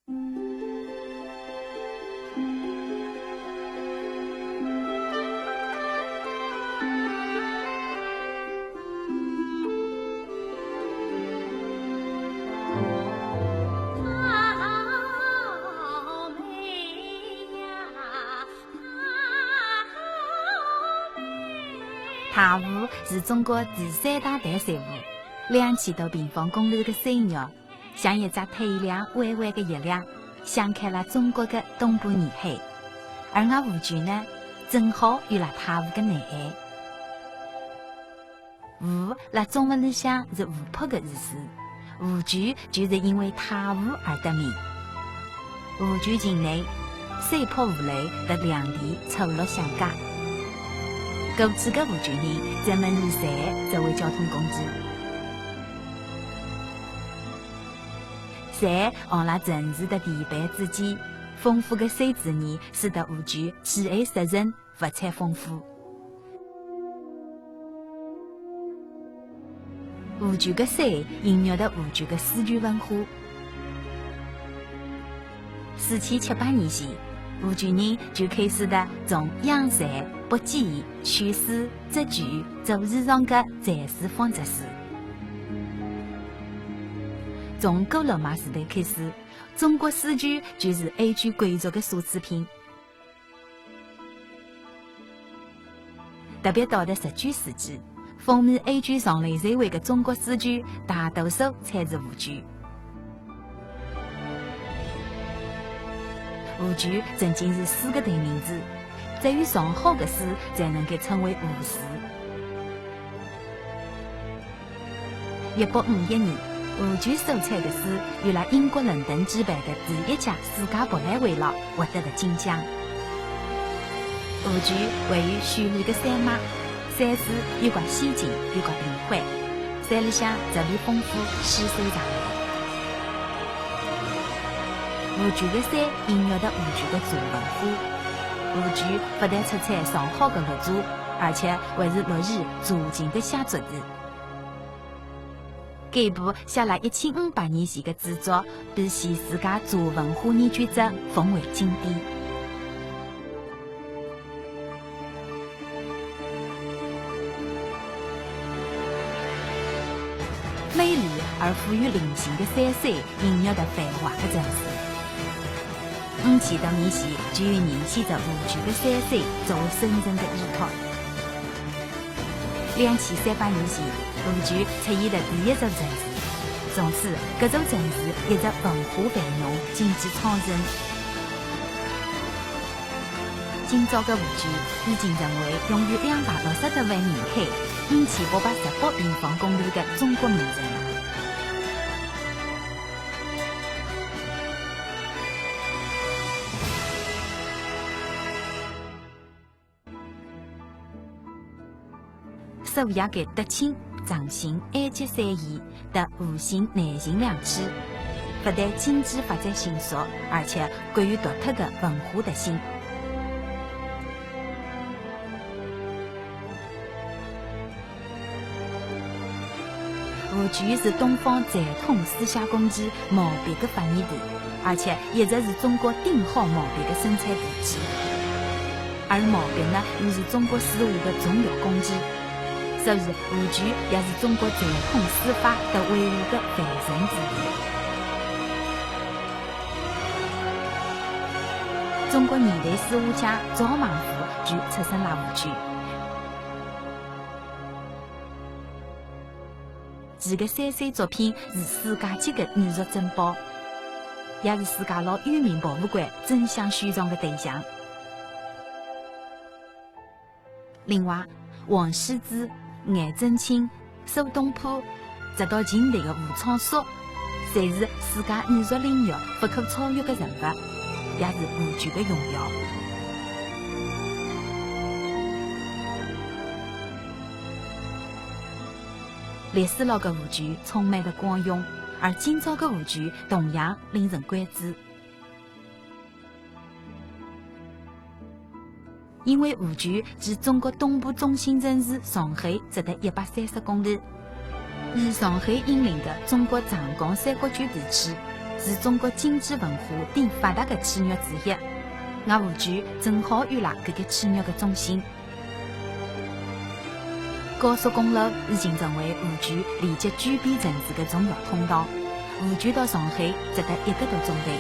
太湖是中国第三大淡水湖，2千多平方公里的水域，像一只透亮弯弯的月亮，响开了中国的东部沿海。而我湖区呢，正好与了太湖的南岸。湖辣中文里向是湖泊的意思，湖区就是因为太湖而得名。湖区境内，水泊湖类和两地错落相隔。过去的湖区人专门以船作为交通工具，船行了城市的地板之间，丰富的水资源使得湖区气候湿润、物产丰富。湖区的水孕育了湖区的丝菊文化。4700年前，湖区人就开始的从养蚕、捕鸡、取丝、织菊、做衣裳的蚕丝纺织丝。从古罗马时代开始，中国丝菊就是安居贵族的奢侈品。特别到了19世纪，风靡安居上流社会的中国丝菊，大多数产自湖区。湖区曾经是4个代名词，只有上好的丝才能够称为湖丝。1851年，湖区所产的丝与了英国伦敦举办的第1届世界博览会上获得了金奖。湖区位于绚丽的山脉，山势有个险峻，有个平缓，山里向植被丰富，溪水长流。湖区的山孕育了湖区的茶文化。湖区不但出产上好的绿茶，而且还是落日茶经的写作地。这部写了1500年前的著作，被全世界茶文化研究者奉为经典。美丽而富有灵性的山水孕育了繁华的城市。5000多年前，就有人选择湖区的山水作为生存的依托。2300年前，湖区出现了第一座城市，从此这座城市一直文化繁荣，经济昌盛。今朝的湖区已经成为拥有260多万人口、5818平方公里的中国名城。首亚的德清、长兴、安吉3县的湖心、南浔2区，不但经济发展迅速，而且具有独特的文化特性。湖区是东方传统书写工具毛笔的发源地，而且一直是中国顶好毛笔的生产地区。而毛笔呢，又是中国书画的重要工具。所以，湖区也是中国传统书法得维护的范城之一。中国现代书画家赵孟頫就出生了湖区。其的山水作品是世界级的艺术珍宝，也是世界老有名博物馆争相收藏的对象。另外，王羲之、颜真卿、苏东坡，直到近代的吴昌硕，侪是世界艺术领域不可超越的人物，也是湖区的荣耀。历史老的湖区充满了光荣，而今朝的湖区同样令人关注。因为湖区距中国东部中心城市上海只得130公里，与上海毗邻的中国长江三角洲地区，是中国经济文化顶发达的企业之一，我湖区正好遇了这个企业的中心。高速公路已经成为湖区连接周边城市的重要通道。湖区到上海只得1个多钟头，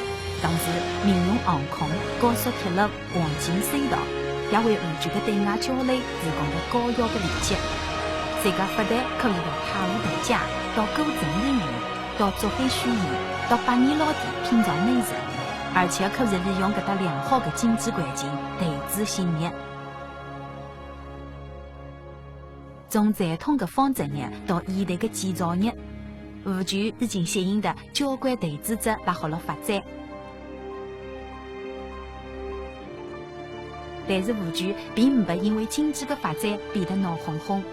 同时民用航空、高速铁路、黄金隧道也为湖区的对外交流提供了高效的连接。自家不但可以到太湖度假，到古镇旅游，到竹海宣言，到百年老店品尝美食，而且可以利用搿搭良好的经济环境投资兴业。从传统的纺织业到现代的建造业，湖区已经吸引的交关投资者来好了发展。但是湖区并没因为经济的发展变得闹哄哄。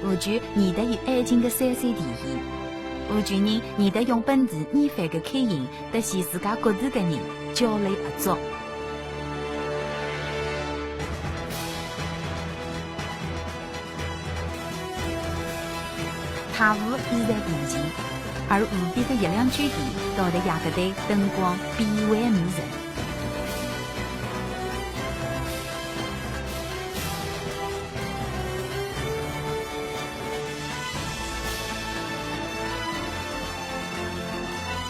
湖区沿得有安静的山水田园，湖区人沿得用本地免费的开营，得与自家各地的人交流合作。太湖依然平静，而湖边的月亮酒店倒得夜个对灯光变幻迷人。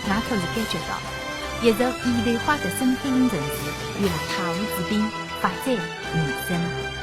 我可是感觉到，一座现代化的生态型城市与了太湖之滨发展延伸。